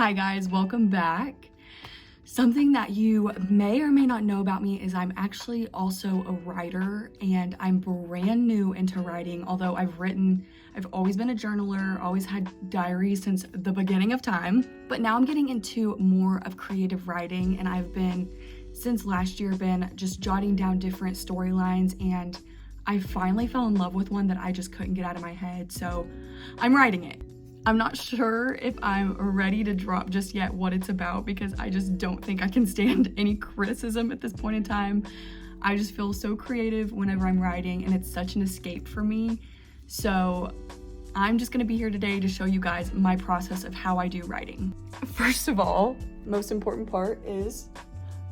Hi guys, welcome back. Something that you may or may not know about me is I'm actually also a writer, and I'm brand new into writing. Although I've always been a journaler, always had diaries since the beginning of time, but now I'm getting into more of creative writing, and I've been, since last year, been just jotting down different storylines, and I finally fell in love with one that I just couldn't get out of my head, so I'm writing it. I'm not sure if I'm ready to drop just yet what it's about, because I just don't think I can stand any criticism at this point in time. I just feel so creative whenever I'm writing, and it's such an escape for me. So I'm just gonna be here today to show you guys my process of how I do writing. First of all, most important part is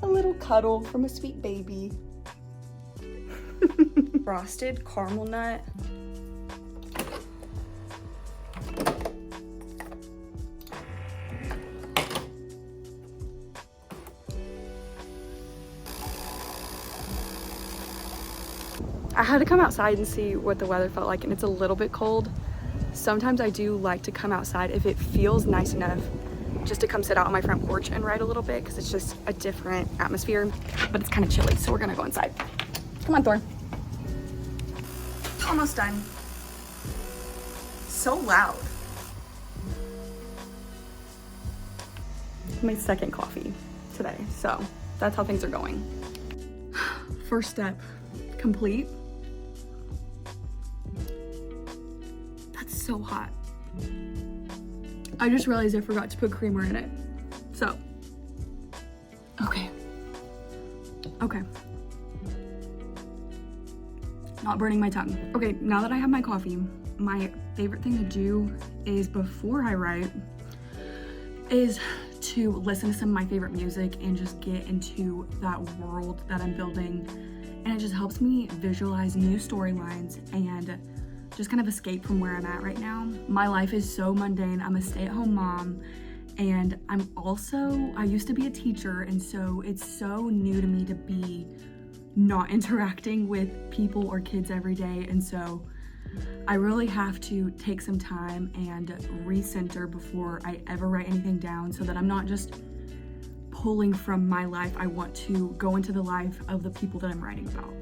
a little cuddle from a sweet baby. Frosted caramel nut. I had to come outside and see what the weather felt like, and it's a little bit cold. Sometimes I do like to come outside if it feels nice enough, just to come sit out on my front porch and write a little bit, because it's just a different atmosphere, but it's kind of chilly, so we're gonna go inside. Come on, Thor. Almost done. So loud. My second coffee today, so that's how things are going. First step complete. That's so hot. I just realized I forgot to put creamer in it. So, okay. Not burning my tongue. Okay, now that I have my coffee, my favorite thing to do is, before I write, is to listen to some of my favorite music and just get into that world that I'm building. And it just helps me visualize new storylines and just kind of escape from where I'm at right now. My life is so mundane. I'm a stay-at-home mom, and I used to be a teacher, and so it's so new to me to be not interacting with people or kids every day. And so I really have to take some time and recenter before I ever write anything down, so that I'm not just pulling from my life. I want to go into the life of the people that I'm writing about.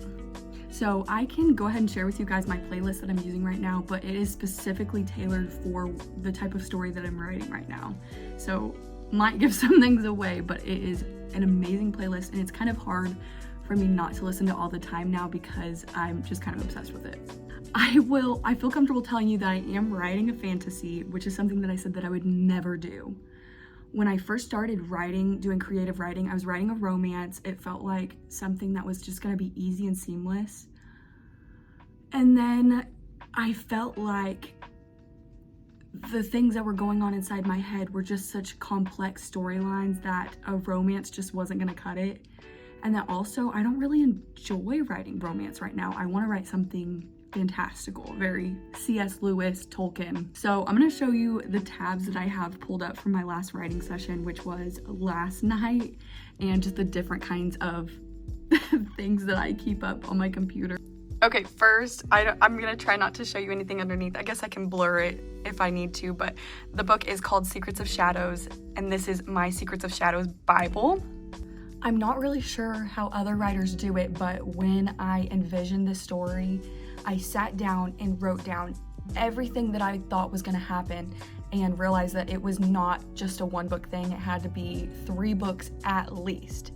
So I can go ahead and share with you guys my playlist that I'm using right now, but it is specifically tailored for the type of story that I'm writing right now. So might give some things away, but it is an amazing playlist, and it's kind of hard for me not to listen to all the time now, because I'm just kind of obsessed with it. I feel comfortable telling you that I am writing a fantasy, which is something that I said that I would never do. When I first started doing creative writing, I was writing a romance. It felt like something that was just gonna be easy and seamless. And then I felt like the things that were going on inside my head were just such complex storylines that a romance just wasn't gonna cut it. And that also, I don't really enjoy writing romance right now. I wanna write something fantastical, very C.S. Lewis, Tolkien. So I'm gonna show you the tabs that I have pulled up from my last writing session, which was last night, and just the different kinds of things that I keep up on my computer. Okay, first, I'm gonna try not to show you anything underneath. I guess I can blur it if I need to, but the book is called Secrets of Shadows, and this is my Secrets of Shadows Bible. I'm not really sure how other writers do it, but when I envisioned this story, I sat down and wrote down everything that I thought was gonna happen, and realized that it was not just a one-book thing. It had to be 3 books at least.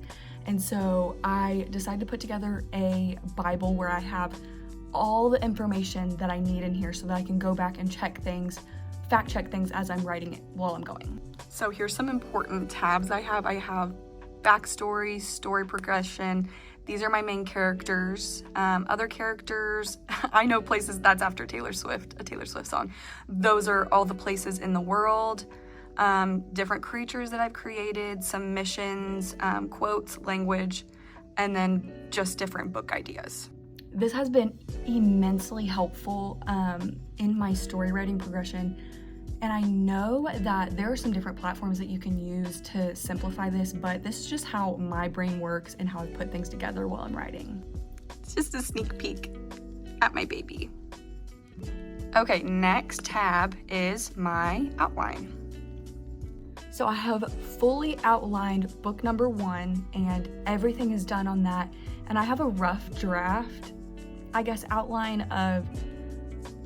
And so I decided to put together a Bible where I have all the information that I need in here, so that I can go back and fact check things as I'm writing it while I'm going. So here's some important tabs I have. I have backstory, story progression. These are my main characters. Other characters, I know places, that's after Taylor Swift, a Taylor Swift song. Those are all the places in the world. Different creatures that I've created, some missions, quotes, language, and then just different book ideas. This has been immensely helpful in my story writing progression. And I know that there are some different platforms that you can use to simplify this, but this is just how my brain works and how I put things together while I'm writing. It's just a sneak peek at my baby. Okay, next tab is my outline. So I have fully outlined book number 1 and everything is done on that. And I have a rough draft, I guess, outline of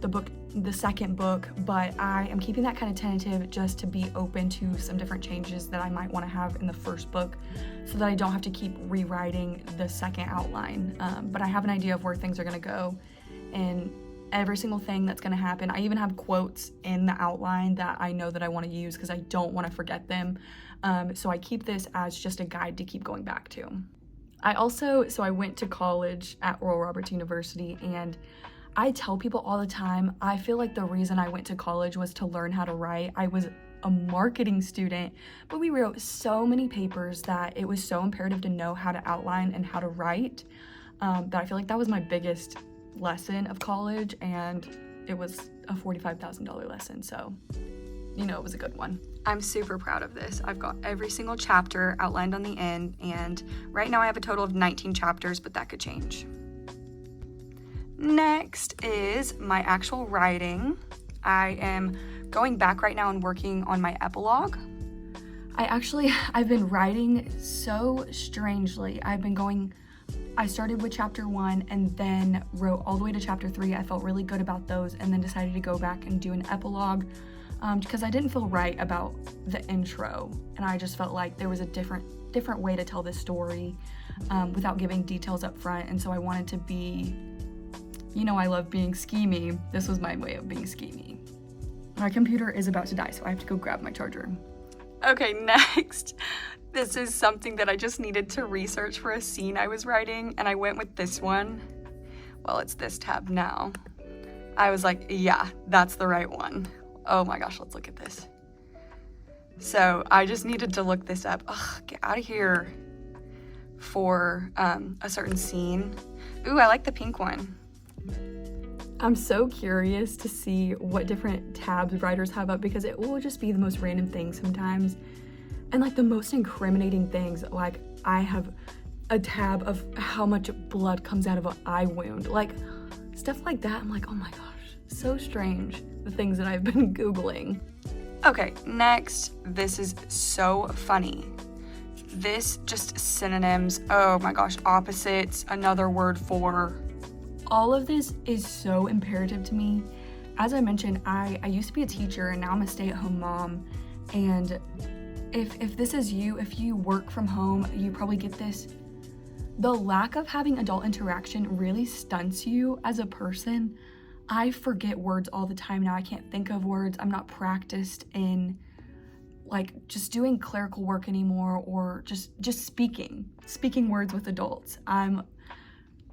the second book, but I am keeping that kind of tentative just to be open to some different changes that I might want to have in the first book so that I don't have to keep rewriting the second outline. But I have an idea of where things are going to go and every single thing that's going to happen. I even have quotes in the outline that I know that I want to use because I don't want to forget them. So I keep this as just a guide to keep going back to. I went to college at Oral Roberts University, and I tell people all the time, I feel like the reason I went to college was to learn how to write. I was a marketing student, but we wrote so many papers that it was so imperative to know how to outline and how to write, that I feel like that was my biggest lesson of college, and it was a $45,000 lesson, so it was a good one. I'm super proud of this. I've got every single chapter outlined on the end, and right now I have a total of 19 chapters, but that could change. Next is my actual writing. I am going back right now and working on my epilogue. I've been writing so strangely. I started with chapter 1 and then wrote all the way to chapter 3. I felt really good about those and then decided to go back and do an epilogue because I didn't feel right about the intro, and I just felt like there was a different way to tell this story without giving details up front, and so I wanted to be, I love being schemy. This was my way of being schemy. My computer is about to die, so I have to go grab my charger. Okay, next. This is something that I just needed to research for a scene I was writing, and I went with this one. Well, it's this tab now. I was like, yeah, that's the right one. Oh my gosh, let's look at this. So I just needed to look this up. Ugh, get out of here. For a certain scene. Ooh, I like the pink one. I'm so curious to see what different tabs writers have up because it will just be the most random things sometimes. And like the most incriminating things, like I have a tab of how much blood comes out of an eye wound. Like stuff like that, I'm like, oh my gosh, so strange, the things that I've been Googling. Okay, next, this is so funny. This just synonyms, oh my gosh, opposites, another word for. All of this is so imperative to me. As I mentioned, I used to be a teacher and now I'm a stay-at-home mom. And if this is you, if you work from home, you probably get this. The lack of having adult interaction really stunts you as a person. I forget words all the time now. I can't think of words. I'm not practiced in like just doing clerical work anymore or just speaking words with adults. I'm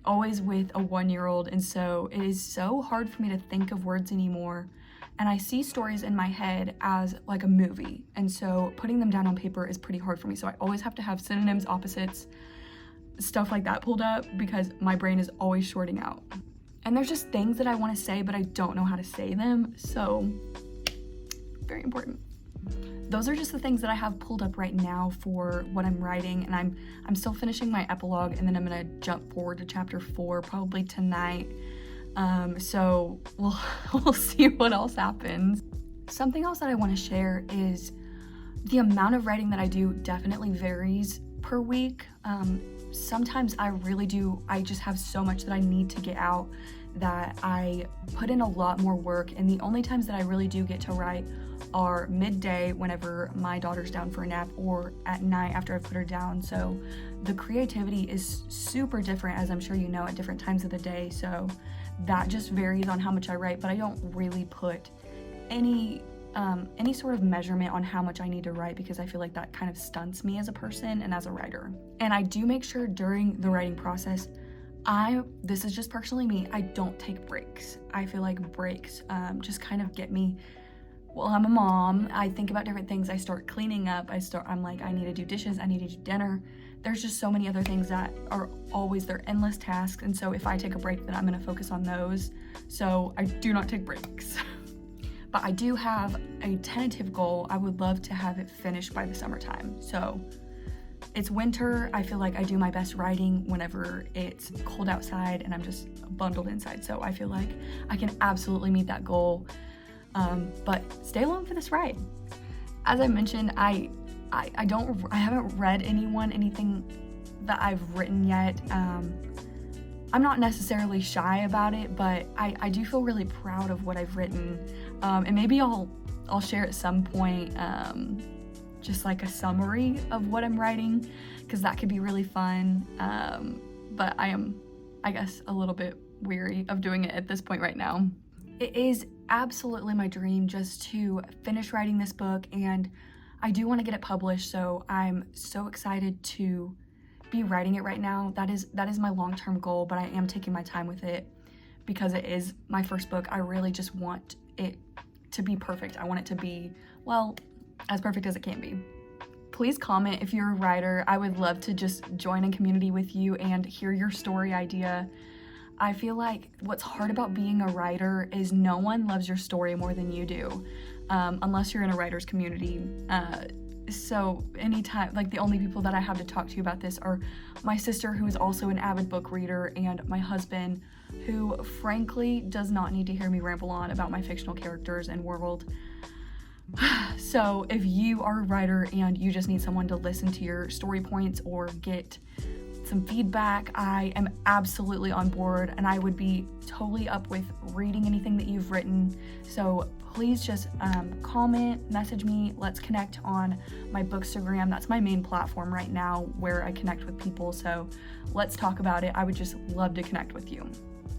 always with a 1-year-old, and so it is so hard for me to think of words anymore. And I see stories in my head as like a movie, and so putting them down on paper is pretty hard for me. So I always have to have synonyms, opposites, stuff like that pulled up because my brain is always shorting out. And there's just things that I want to say, but I don't know how to say them, so very important. Those are just the things that I have pulled up right now for what I'm writing, and I'm still finishing my epilogue, and then I'm gonna jump forward to chapter 4 probably tonight. So we'll see what else happens. Something else that I want to share is the amount of writing that I do definitely varies per week. Sometimes I just have so much that I need to get out that I put in a lot more work, and the only times that I really do get to write are midday whenever my daughter's down for a nap or at night after I've put her down. So the creativity is super different, as I'm sure you know, at different times of the day. So that just varies on how much I write, but I don't really put any sort of measurement on how much I need to write because I feel like that kind of stunts me as a person and as a writer. And I do make sure during the writing process, this is just personally me, I don't take breaks. I feel like breaks just kind of get me. Well, I'm a mom, I think about different things, I start cleaning up, I'm like, I need to do dishes, I need to do dinner. There's just so many other things that are always, they're endless tasks, and so if I take a break, then I'm gonna focus on those. So I do not take breaks. But I do have a tentative goal. I would love to have it finished by the summertime. So it's winter, I feel like I do my best writing whenever it's cold outside and I'm just bundled inside. So I feel like I can absolutely meet that goal. But stay along for this ride. As I mentioned, I haven't read anything that I've written yet. I'm not necessarily shy about it, but I do feel really proud of what I've written. And maybe I'll share at some point just like a summary of what I'm writing, because that could be really fun. But I am, I guess, a little bit weary of doing it at this point right now. It is absolutely my dream just to finish writing this book, and I do want to get it published, so I'm so excited to be writing it right now. That is my long-term goal, but I am taking my time with it because it is my first book. I really just want it to be perfect. I want it to be, well, as perfect as it can be. Please comment if you're a writer. I would love to just join a community with you and hear your story idea. I feel like what's hard about being a writer is no one loves your story more than you do, unless you're in a writer's community. So anytime, like, the only people that I have to talk to about this are my sister, who is also an avid book reader, and my husband, who frankly does not need to hear me ramble on about my fictional characters and world. So if you are a writer and you just need someone to listen to your story points or get some feedback, I am absolutely on board, and I would be totally up with reading anything that you've written. So please just comment, message me. Let's connect on my Bookstagram. That's my main platform right now where I connect with people. So let's talk about it. I would just love to connect with you.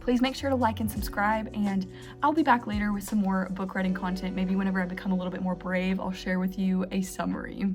Please make sure to like and subscribe, and I'll be back later with some more book writing content. Maybe whenever I become a little bit more brave, I'll share with you a summary.